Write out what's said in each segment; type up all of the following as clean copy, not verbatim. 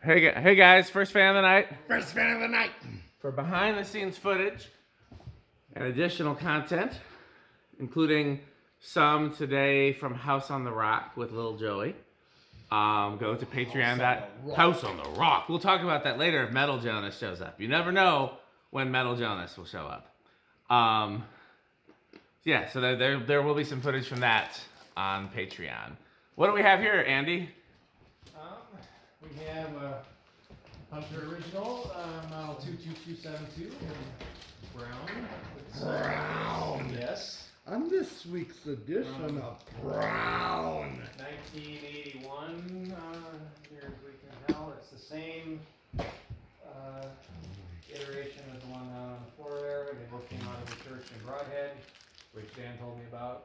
Hey guys, first fan of the night. First fan of the night. For behind the scenes footage and additional content, including some today from House on the Rock with Little Joey. Go to Patreon. House on the Rock. We'll talk about that later if Metal Jonas shows up. You never know when Metal Jonas will show up. Yeah, so there will be some footage from that on Patreon. What do we have here, Andy? We have a Hunter Original, model 22272 in brown. Brown. Yes. On this week's edition of Brown. 1981. Here as we can tell, it's the same iteration as the one on the floor there. They both came out of the church in Broadhead, which Dan told me about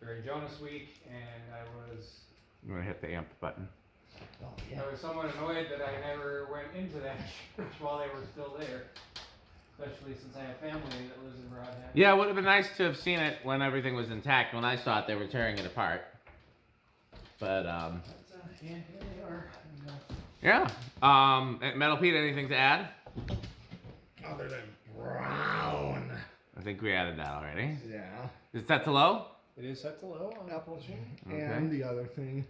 during Jonas Week, and I was. I'm gonna hit the amp button. Oh, yeah. I was somewhat annoyed that I never went into that church while they were still there, especially since I have family that lives in Broadhead. Yeah, it would have been nice to have seen it when everything was intact. When I saw it, they were tearing it apart. But Yeah, here they are. yeah. Metal Pete, anything to add? Other than brown. I think we added that already. Yeah. Is it set to low? It is set to low on Apple Machine. Okay. And the other thing.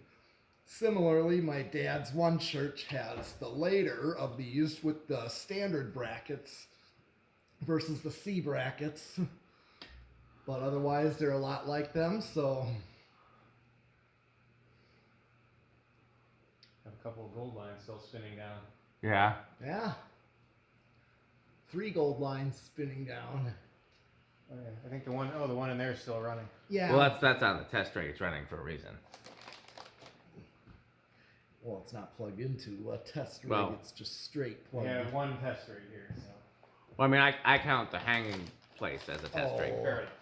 Similarly, my dad's one church has the later of these with the standard brackets versus the C brackets. But otherwise, they're a lot like them, so. Have a couple of gold lines still spinning down. Yeah. Yeah. 3 gold lines spinning down. Oh, yeah. I think the one in there is still running. Yeah. Well, that's on the test rig. It's running for a reason. Well, it's not plugged into a test rig. Well, It's just straight We plugged. have one test right here. So. Well, I mean, I count the hanging place as a test rig. Oh. Fair enough.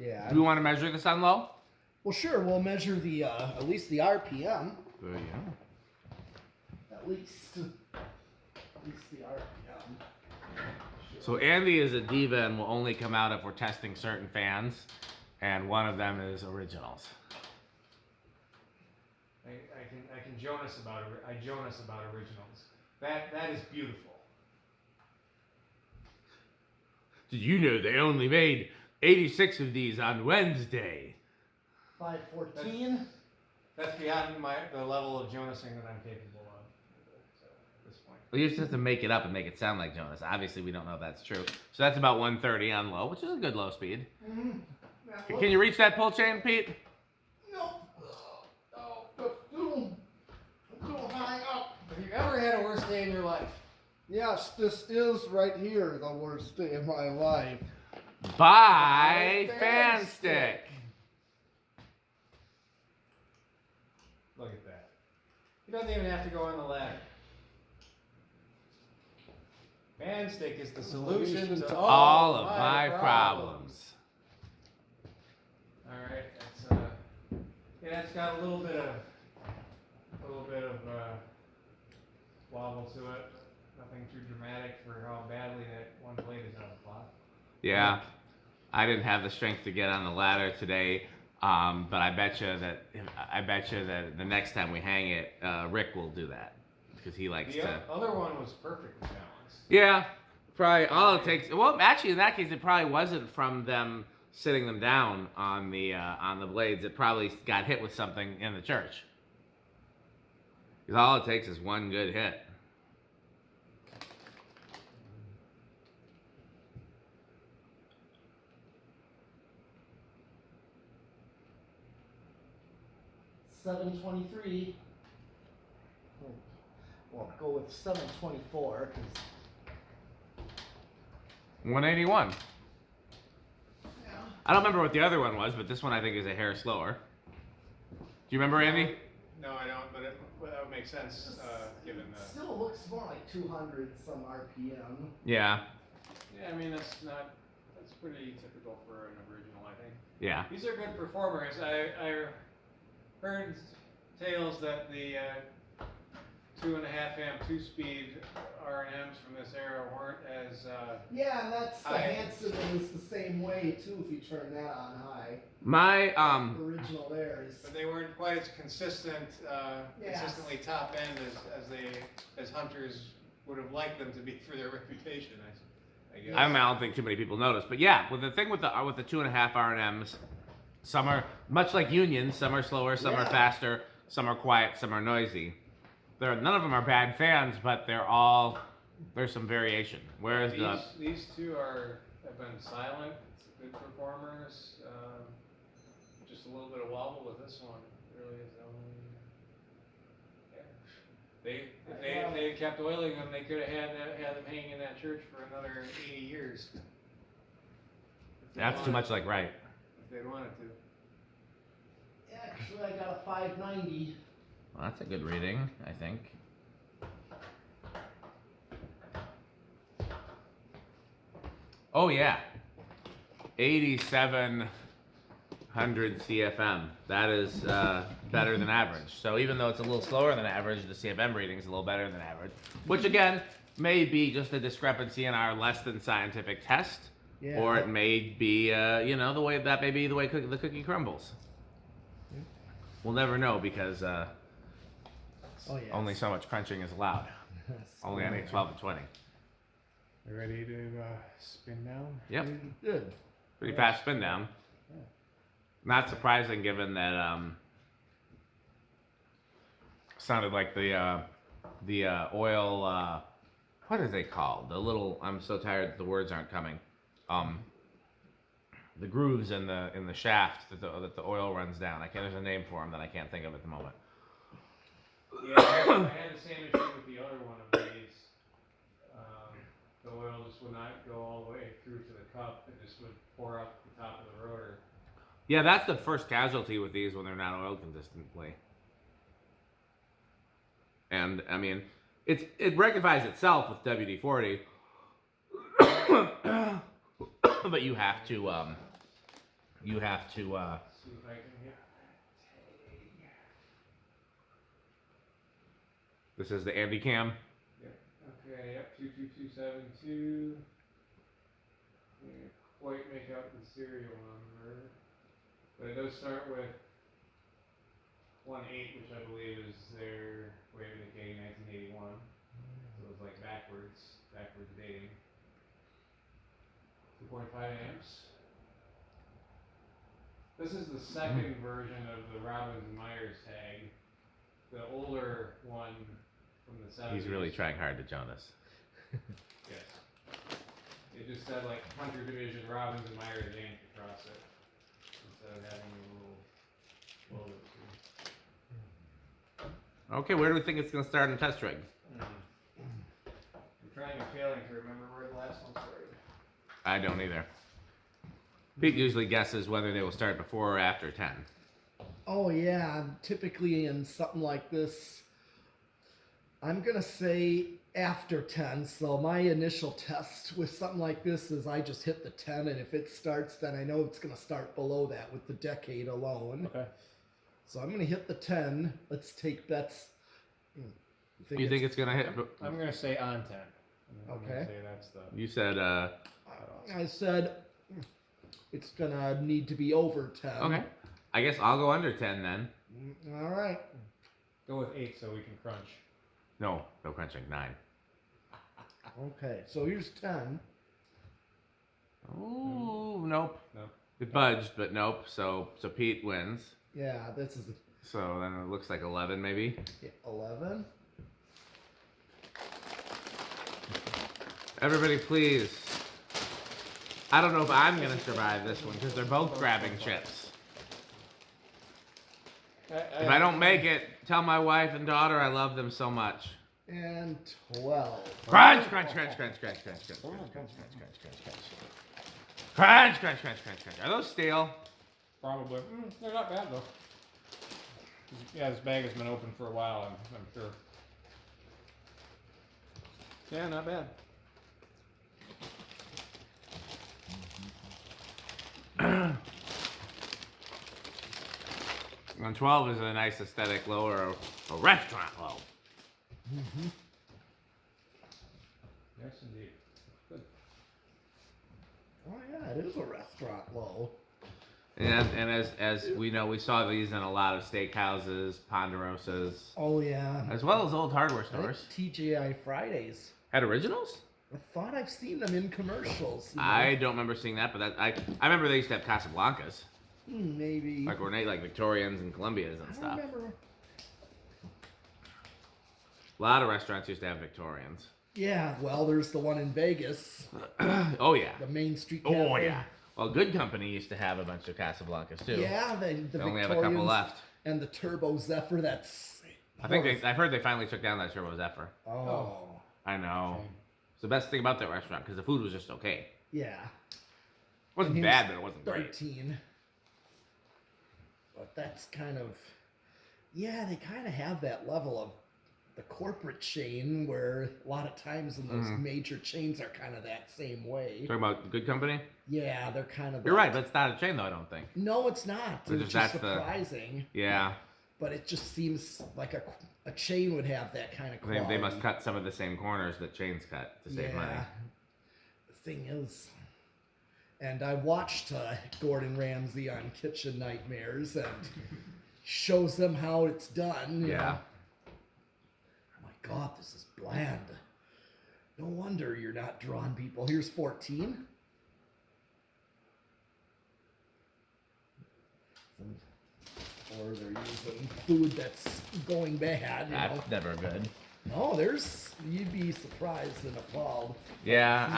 Yeah. Do we want to measure this on low? Well, sure. We'll measure the at least the RPM. Yeah. At least the RPM. So Andy is a diva and will only come out if we're testing certain fans, and one of them is originals. I can Jonas about originals. That is beautiful. Did you know they only made 86 of these on Wednesday? 514. That's beyond the level of Jonasing that I'm capable of at this point. Well, you just have to make it up and make it sound like Jonas. Obviously, we don't know if that's true. So that's about 130 on low, which is a good low speed. Mm-hmm. Can you reach that pull chain, Pete? No. Too high up. Have you ever had a worse day in your life? Yes, this is right here the worst day of my life. Buy fan stick. Look at that. He doesn't even have to go on the ladder. Fan stick is the solution to All of my problems. All right, it's yeah, it's got a little bit of wobble to it. Nothing too dramatic for how badly that one blade is out of the cloth. Yeah, I didn't have the strength to get on the ladder today, but I bet you that the next time we hang it, Rick will do that because he likes The to. other one was perfectly balanced. Yeah, probably all it takes. Well, actually, in that case, it probably wasn't from them sitting them down on the blades. It probably got hit with something in the church. Because all it takes is one good hit. $723. Well, go with 724 because 181. I don't remember what the other one was, but this one I think is a hair slower. Do you remember, Andy? No, I don't, but that would make sense given the. still looks more like 200 some RPM. Yeah. Yeah, I mean that's pretty typical for an original, I think. Yeah. These are good performers. I heard tales that the 2.5 amp 2-speed R&Ms from this era weren't as Yeah, and that's the high. Hanson is the same way too. If you turn that on high, My original there is. But they weren't quite as consistent, Yes. consistently top end as hunters would have liked them to be for their reputation. I guess. I don't think too many people notice, but yeah, with the thing with the 2.5 R&Ms, some are much like unions. Some are slower, some are Yeah. faster, some are quiet, some are noisy. None of them are bad fans, but there's some variation. Whereas these two have been silent, good performers. Just a little bit of wobble with this one. It really is the only. Yeah. If they had kept oiling them, they could have had them hanging in that church for another 80 years. that's too much like right. If they wanted to. Actually, I got a 590. Well, that's a good reading, I think. Oh yeah, 8,700 CFM. That is better than average. So even though it's a little slower than average, the CFM reading is a little better than average. Which again may be just a discrepancy in our less than scientific test, Yeah. or it may be the way that may be the way the cookie crumbles. We'll never know because Oh yeah. only so much crunching is allowed. Only on 12 and 20. You ready to spin down? Yep. Good. Pretty fast spin down. Yeah. Not surprising given that sounded like the oil what are they called? The little I'm so tired that the words aren't coming. The grooves in the shaft that the oil runs down. There's a name for them that I can't think of at the moment. Yeah, I had the same issue with the other one of these. The oil just would not go all the way through to the cup. It just would pour out the top of the rotor. Yeah, that's the first casualty with these when they're not oiled consistently. And I mean, it rectifies itself with WD-40, but you have to See if I can get. This is the Andy Cam. Okay, yep, 22272. Can't quite make out the serial number, but it does start with 18, which I believe is their way of indicating 1981. So it's like backwards dating. 2.5 amps. This is the second version of the Robbins and Myers tag. The older one from the 70s. He's really trying hard to Jonas. Yes. It just said like Hunter Division, Robbins and Myers Inc. across it. Instead of having a little logo. Okay, where do we think it's going to start in test rig? I'm trying and failing to remember where the last one started. I don't either. Pete usually guesses whether they will start before or after 10. Oh yeah, typically in something like this, I'm gonna say after 10. So my initial test with something like this is I just hit the 10, and if it starts, then I know it's gonna start below that with the decade alone. Okay. So I'm gonna hit the 10. Let's take bets. You think it's going to hit? I'm gonna say on 10. I'm Okay. gonna say that's the. You said, I said it's gonna need to be over 10. okay. I guess I'll go under 10 then. All right. Go with 8 so we can crunch. No crunching, 9. Okay. So here's 10. Oh, nope. No. It budged, but nope. So Pete wins. Yeah, this is So then it looks like 11 maybe. 11. Everybody please. I don't know if I'm going to survive this one because they're both grabbing chips. If I don't make it, tell my wife and daughter I love them so much. And 12. Crunch, crunch, crunch, crunch, crunch, crunch, crunch, crunch, crunch, crunch, crunch, crunch, crunch. Crunch, crunch, crunch, crunch, crunch. Are those steel? Probably. They're not bad though. Yeah, this bag has been open for a while, I'm sure. Yeah, not bad. And 12 is a nice aesthetic low or a restaurant low. Yes, indeed. Good. Oh yeah, it is a restaurant, Low. And as we know, we saw these in a lot of steakhouses, Ponderosas, Oh yeah. as well as old hardware I think stores. TGI Fridays. Had originals? I thought I've seen them in commercials. You know? I don't remember seeing that, but I remember they used to have Casablancas, Maybe. like ornate, like Victorians and Columbias and I don't stuff. remember. A lot of restaurants used to have Victorians. Yeah, well, there's the one in Vegas, Oh yeah. the Main Street Cafe. Oh yeah. Well, Good Company used to have a bunch of Casablancas too. Yeah, the They only have a Victorians couple left. and the Turbo Zephyr. That's. I've heard they finally took down that Turbo Zephyr. Oh. I know. Shame. It's the best thing about that restaurant because the food was just okay. Yeah. It wasn't And bad, he's but it wasn't great. 13. But that's kind of. Yeah, they kind of have that level of the corporate chain where a lot of times in those major chains are kind of that same way. Talking about Good Company? Yeah, they're kind of. You're right, but it's not a chain though, I don't think. No, it's not. So It's just just that's the- surprising. Yeah. But it just seems like a chain would have that kind of They, quality. they must cut some of the same corners that chains cut to save money. The thing is, and I watched Gordon Ramsay on Kitchen Nightmares and shows them how it's done. you Yeah. know. Oh my God, this is bland. No wonder you're not drawing people. Here's 14. Or they're using food that's going bad. You know. That's never good. Oh, you'd be surprised and appalled. Yeah,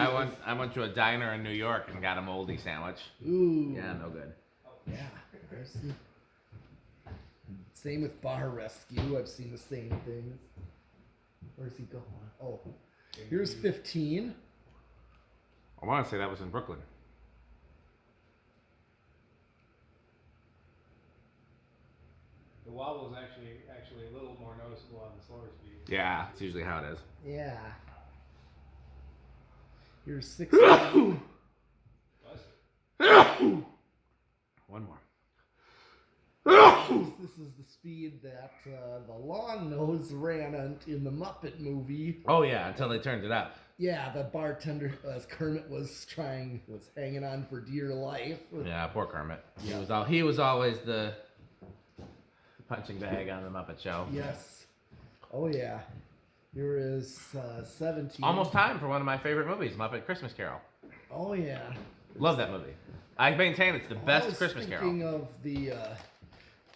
I went to a diner in New York and got a moldy sandwich. Ooh. Yeah, no good. Yeah. Same with Bar Rescue. I've seen the same things. Where's he going? Oh, here's 15. I want to say that was in Brooklyn. The wobble is actually a little more noticeable on the slower speed. Yeah, it's usually how it is. Yeah. Here's 16. Bless you. One more. This is the speed that the long nose ran in the Muppet movie. Oh yeah, until they turned it up. Yeah, the bartender, as Kermit was hanging on for dear life. Yeah, poor Kermit. Yeah. He was always the punching bag on the Muppet Show. Yes. Oh yeah. Here is 17. Almost time for one of my favorite movies, Muppet Christmas Carol. Oh yeah. Love that movie. I maintain it's the I best was Christmas Carol. thinking of the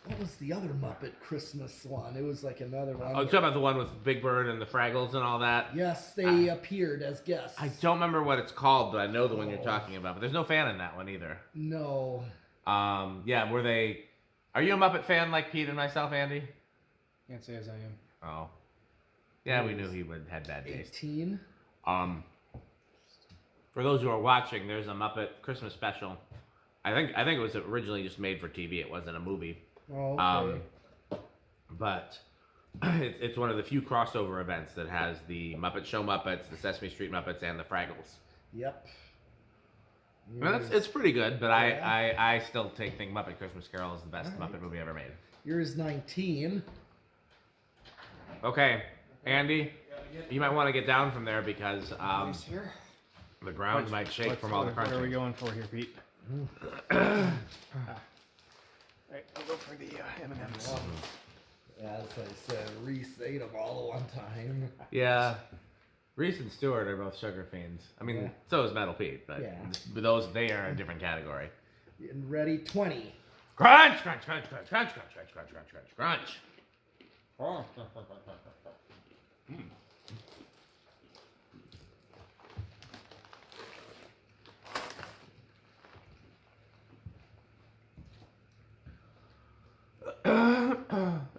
what was the other Muppet Christmas one? It was like another one. Oh, you're talking about the one with Big Bird and the Fraggles and all that? Yes, they appeared as guests. I don't remember what it's called, but I know the one you're talking about. But there's no fan in that one either. No. Yeah, were they... Are you a Muppet fan like Pete and myself, Andy? Can't say as I am. Oh. Yeah, we knew he had bad taste. 18. For those who are watching, there's a Muppet Christmas special. I think it was originally just made for TV. It wasn't a movie. Oh, okay. But it's one of the few crossover events that has the Muppet Show Muppets, the Sesame Street Muppets, and the Fraggles. Yep. I mean, it's pretty good, but I still think Muppet Christmas Carol is the best Muppet movie ever made. Here's 19. Okay, Andy, you might want to get down from there because Here. the ground might shake from all the crunching. What are we going for here, Pete? Alright, I'll go for the M&M's. As I said, Reese ate them all at one time. Yeah, Reese and Stewart are both sugar fiends. I mean, Yeah. so is Metal Pete, but they are a different category. Getting ready, 20. Crunch, crunch, crunch, crunch, crunch, crunch, crunch, crunch, crunch, crunch, crunch.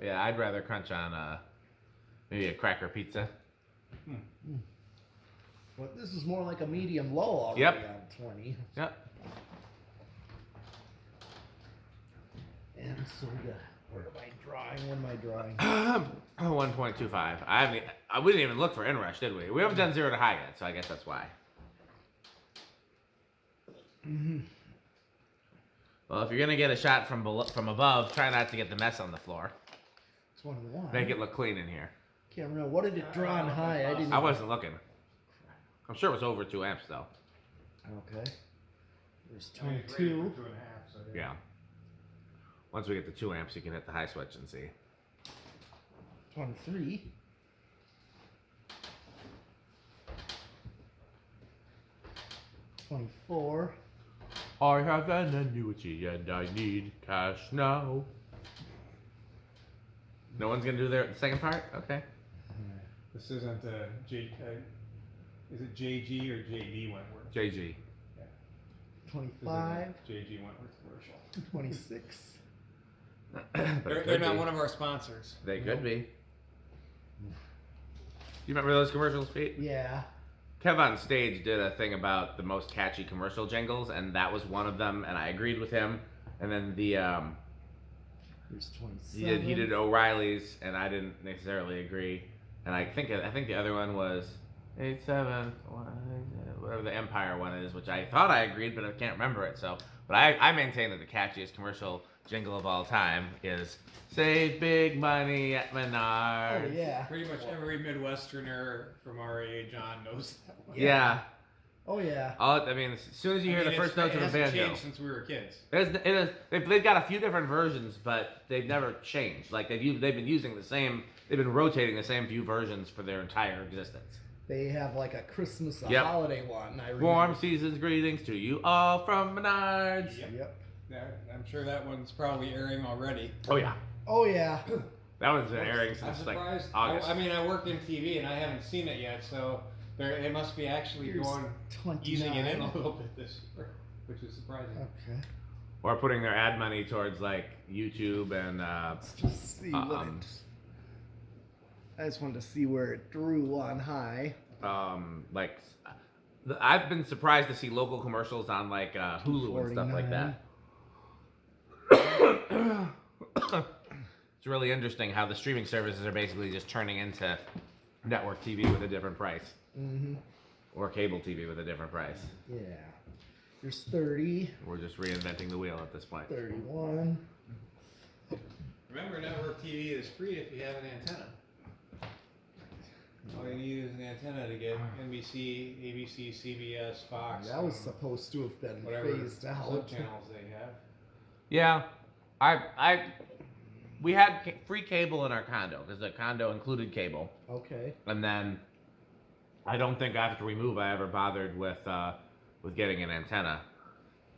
Yeah, I'd rather crunch on maybe a cracker pizza. Well, this is more like a medium low already Yep. on 20. Yep. And so where am I drawing? 1.25. We didn't even look for inrush, did we? We haven't done 0 to high yet, so I guess that's why. Well, if you're gonna get a shot from above, try not to get the mess on the floor. 21. Make it look clean in here. Can't remember. What did it draw on high? I didn't. I wasn't looking. I'm sure it was over 2 amps though. Okay. There's I mean, it's rated 22. for 2.5, so Yeah. Once we get to 2 amps, you can hit the high switch and see. 23. 24. I have an annuity and I need cash now. No one's gonna do the second part? Okay. This isn't is it JG or JD Wentworth? JG. 25. JG Wentworth commercial. 26. They're not one of our sponsors. They could be. You remember those commercials, Pete? Yeah. Kev on stage did a thing about the most catchy commercial jingles, and that was one of them, and I agreed with him. And then the There's 27. he did O'Reilly's, and I didn't necessarily agree. And I think the other one was 87, whatever the Empire one is, which I thought I agreed, but I can't remember it. So, but I maintain that the catchiest commercial jingle of all time is "Save big money at Menards." Oh, yeah. Pretty much every Midwesterner from our age on knows that one. Yeah. Oh, yeah. I mean, as soon as you hear the first notes of the It hasn't banjo, changed since we were kids. they've got a few different versions, but they've never changed. Like they've been using the same, they've been rotating the same few versions for their entire existence. They have like a Christmas, Yep. holiday one. I remember. Warm seasons greetings to you all from Menards. Yep. I'm sure that one's probably airing already. Oh yeah, Oh, yeah. that one's been airing I'm since like surprised. August. I mean, I work in TV and I haven't seen it yet, so it must be actually Here's going 29. easing it in a little bit this year, which is surprising. Okay. Or putting their ad money towards like YouTube and Let's just see what it. I just wanted to see where it drew on high. like I've been surprised to see local commercials on like Hulu and stuff like that. It's really interesting how the streaming services are basically just turning into network TV with a different price. Mm-hmm. Or cable TV with a different price. Yeah. There's 30, We're just reinventing the wheel at this point. 31. Remember, network TV is free if you have an antenna. All you need is an antenna to get NBC, ABC, CBS, Fox. That was supposed to have been whatever phased out. sub-channels they have. Yeah, we had free cable in our condo because the condo included cable, Okay. and then I don't think after we moved I ever bothered with getting an antenna,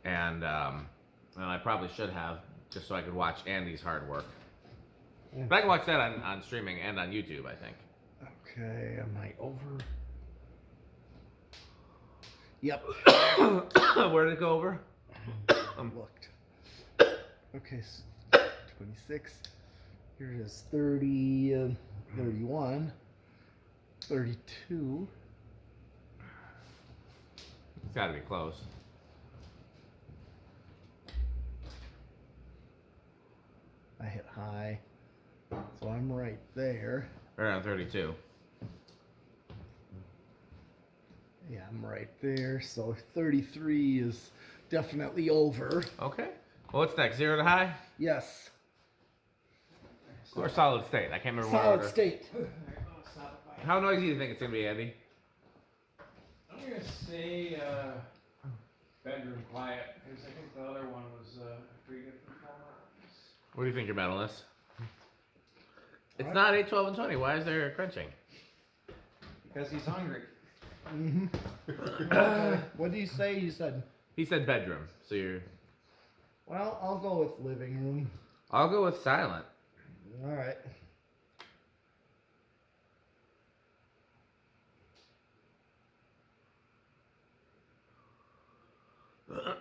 and I probably should have just so I could watch Andy's hard work. Yeah. But I can watch that on streaming and on YouTube, I think. Okay, am I over? Yep. Where did it go over? Looked. Okay, 26. Here it is, 30, 31, 32. It's got to be close. I hit high, so I'm right there. Right around 32. Yeah, I'm right there. So 33 is definitely over. Okay. Well, what's next? 0 to high? Yes. Or solid state? I can't remember what Solid order. state. How noisy do you think it's going to be, Andy? I'm gonna say bedroom quiet because I think the other one was pretty good performance. What do you think your medal is? It's What? not 8, 12, and 20. Why is there crunching? Because he's hungry. Mm-hmm. Okay. What did you say? You said, He said bedroom, so you're... well, I'll go with living room. I'll go with silent. All right.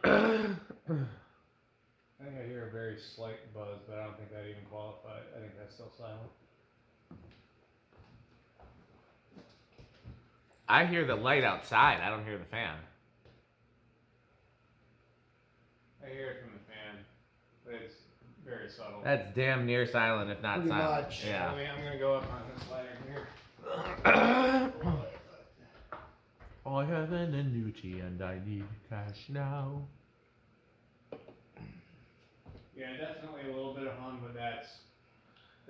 I think I hear a very slight buzz, but I don't think that even qualifies. I think that's still silent. I hear the light outside. I don't hear the fan. I hear it from the fan, but it's very subtle. That's damn near silent, if not Pretty silent. much. Yeah. I mean, I'm gonna go up on this ladder here. I have an annuity and I need cash now. Yeah, definitely a little bit of hum, but that's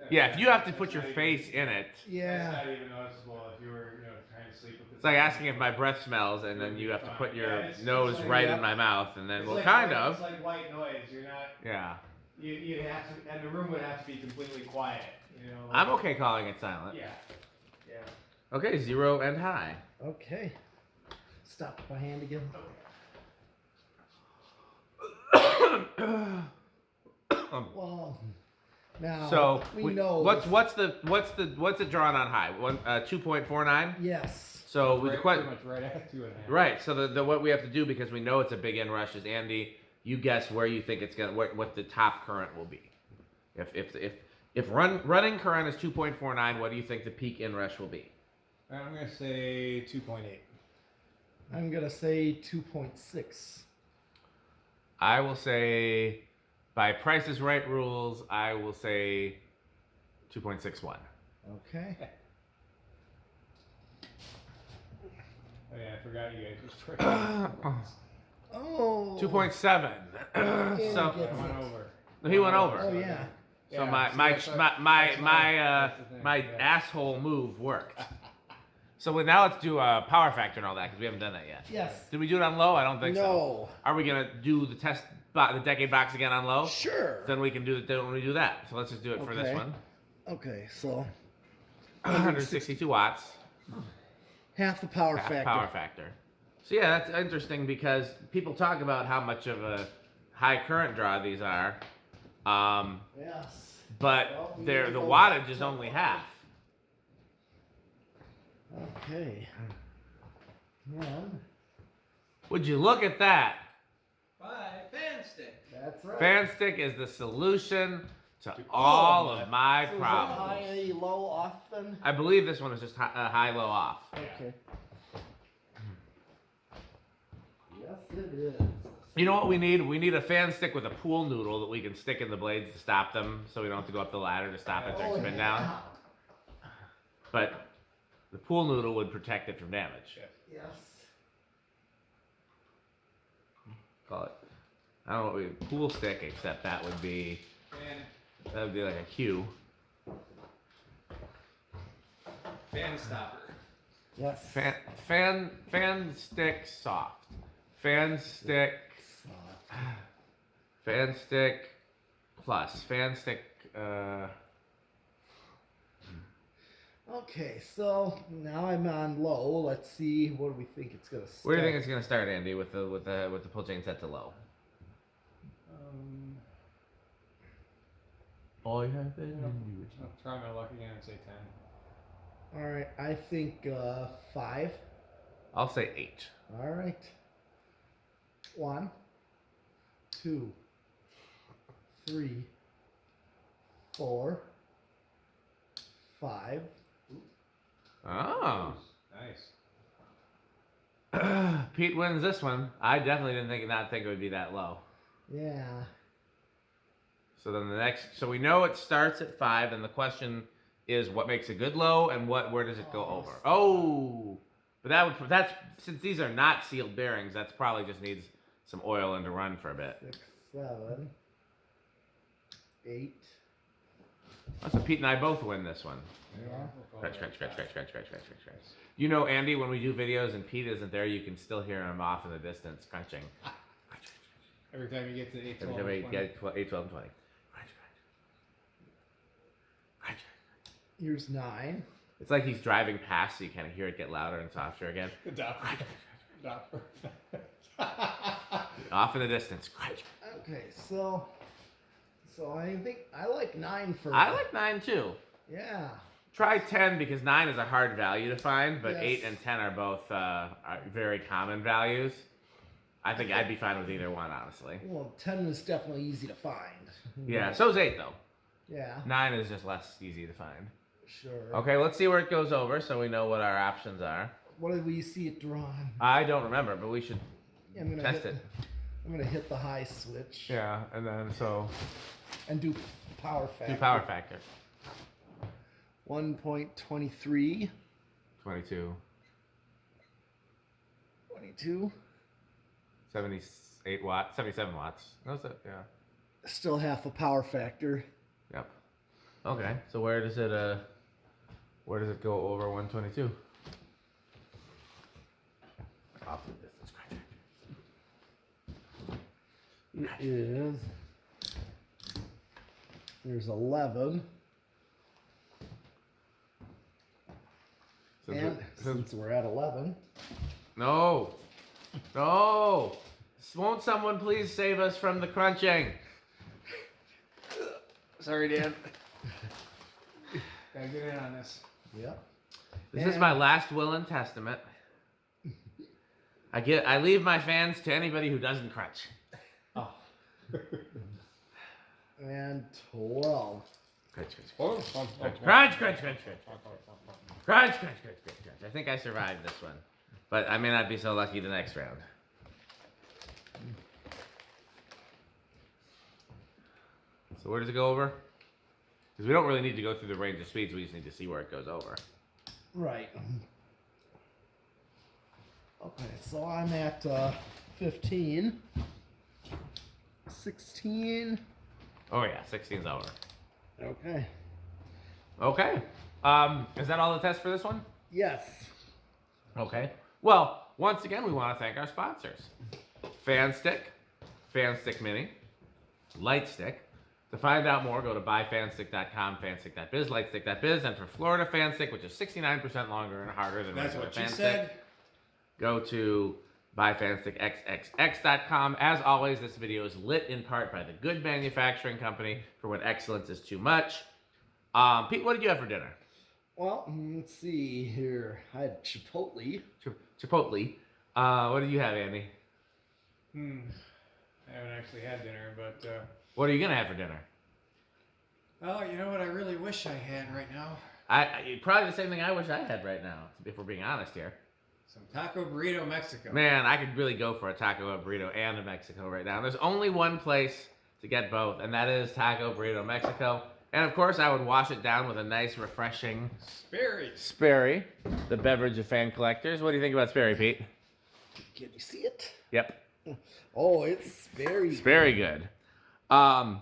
Yeah, if you have to put your face in it, Yeah. That's not even noticeable if you were, trying to sleep with it. it's like asking if my breath smells, and then you have to put your nose like- right yeah. in my mouth, and then It's well, like kind white, of. It's like white noise. You're not. Yeah, You'd have to, and the room would have to be completely quiet. I'm okay calling it silent. Yeah. Yeah. Okay, 0 and high. Okay. Stop my hand again. Well, now So we know what's it drawn on high? 2.49. Yes. So we Pretty much right at 2.5. right. So the what we have to do, because we know it's a big inrush, is Andy, you guess where you think it's gonna what the top current will be. If running current is 2.49, what do you think the peak inrush will be? I'm gonna say 2.8. I'm gonna say 2.6. I will say, by Price is Right rules, I will say 2.61. Okay. Oh yeah, I forgot you guys were Oh. 2.7. So I went over. he went over. Oh yeah. So Yeah, my see, my that's what- my my that's my that's the thing, my yeah. asshole move worked. So now let's do power factor and all that, because we haven't done that yet. Yes. Did we do it on low? I don't think so. No. Are we gonna do the the decade box again on low? Sure. Then we can do it. Then we do that. So let's just do it for this Okay. one. Okay, so 162 watts. half the power Half factor. power factor. So yeah, that's interesting, because people talk about how much of a high current draw these are, Yes. but Well, we the need to go wattage back is to- only half. Okay. And Would you look at that? Fan stick. that's right. Fan stick is the solution to all of my So problems. Is it high, low, off then? I believe this one is just high, low, off. Okay. Yes, it is. You know what we need? We need a fan stick with a pool noodle that we can stick in the blades to stop them, so we don't have to go up the ladder to stop it during spin down. But the pool noodle would protect it from damage. Yes. Call it. I don't know what we pool stick, except that would be like a Q. Fan stopper. Yes. Fan stick soft. Fan stick plus. Fan stick. Okay, so now I'm on low. Let's see. What do we think it's gonna start? Where do you think it's gonna start, Andy? With the pull chain set to low. All you have been. I'll try my luck again and say 10. All right, I think 5. I'll say 8. All right. 1, 2, 3, 4, 5. Oh. Nice. Pete wins this one. I definitely didn't think it would be that low. Yeah. So then so we know it starts at 5, and the question is what makes a good low, and where does it go over? Oh, but that's since these are not sealed bearings, that's probably just needs some oil and to run for a bit. 6, 7, 8. So Pete and I both win this one. Yeah. Scratch. You know, Andy, when we do videos and Pete isn't there, you can still hear him off in the distance crunching. Every time you get to 8, 12, Every time 20. we get 8, 12, and 20. Here's 9. It's like he's driving past, so you kind of hear it get louder and softer again. Dopper. Off in the distance. Okay, so I think I like 9 for. I like 9 too. Yeah. Try 10 because 9 is a hard value to find, but Yes. 8 and 10 are both are very common values. I think I'd be fine with either one, honestly. Well, 10 is definitely easy to find. Yeah, so's 8 though. Yeah. 9 is just less easy to find. Sure. Okay, let's see where it goes over so we know what our options are. What did we see it drawn? I don't remember, but we should I'm gonna test hit, it. I'm gonna hit the high switch. Yeah, and then And do power factor. do power factor. 1.23. 22. 22. 78 watts, 77 watts. No, yeah. Still half a power factor. Yep. Okay, so where does it go over 122? Off the distance. It is. There's 11. And since we're at 11. No. No. Won't someone please save us from the crunching? Sorry, Dan. Gotta get in on this. Yep. This is my last will and testament. I leave my fans to anybody who doesn't crunch. Oh. And 12. Crunch, crunch, crunch, crunch, crunch, crunch, crunch, crunch, crunch. I think I survived this one, but I may not be so lucky the next round. So where does it go over? Because we don't really need to go through the range of speeds. We just need to see where it goes over. Right. Okay, so I'm at 15. 16. Oh yeah, 16's over. Okay. Okay. Is that all the tests for this one? Yes. Okay. Well, once again, we want to thank our sponsors. Fanstick, Fanstick Mini, Lightstick. To find out more, go to buyfanstick.com, fanstick.biz, lightstick.biz, and for Florida Fanstick, which is 69% longer and harder than That's regular what she Fanstick, said. go to buyfanstickxxx.com. As always, this video is lit in part by the Good Manufacturing Company for when excellence is too much. Pete, what did you have for dinner? Well, let's see here. I had Chipotle. Chipotle. What did you have, Andy? I haven't actually had dinner, but What are you gonna have for dinner? oh, you know what I really wish I had right now? Probably the same thing I wish I had right now, if we're being honest here. Some taco burrito Mexico. Man, I could really go for a taco, a burrito, and a Mexico right now. There's only one place to get both, and that is Taco Burrito Mexico. And of course, I would wash it down with a nice, refreshing Sperry, the beverage of fan collectors. What do you think about Sperry, Pete? Can you see it? Yep, Oh, it's it's very good. Have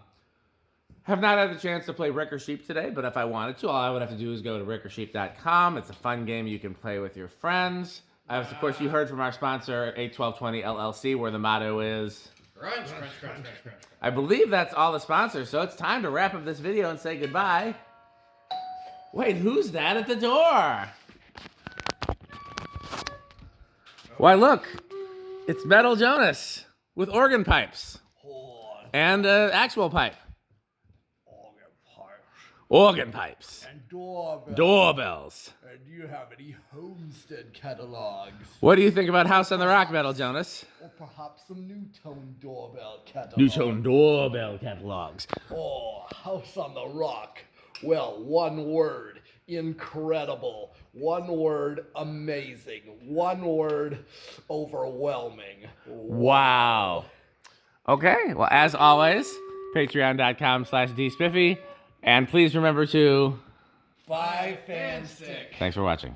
not had the chance to play Rick or Sheep today, but if I wanted to, all I would have to do is go to rickorsheep.com. It's a fun game you can play with your friends. Of course, you heard from our sponsor, 81220 LLC, where the motto is... Crunch, crunch, crunch, crunch, crunch. I believe that's all the sponsors, so it's time to wrap up this video and say goodbye. Wait, who's that at the door? Why, look, it's Metal Jonas with organ pipes and actual pipe. Organ pipes. And doorbells. Doorbells. And do you have any homestead catalogs? What do you think about House on the Rock, Metal Jonas? Or perhaps some New-Tone doorbell catalogs? New-tone doorbell catalogs. Oh, House on the Rock. Well, one word, incredible. One word, amazing. One word, overwhelming. Wow. Okay, well, as always, patreon.com/dspiffy. And please remember to... Buy Fanstick. Thanks for watching.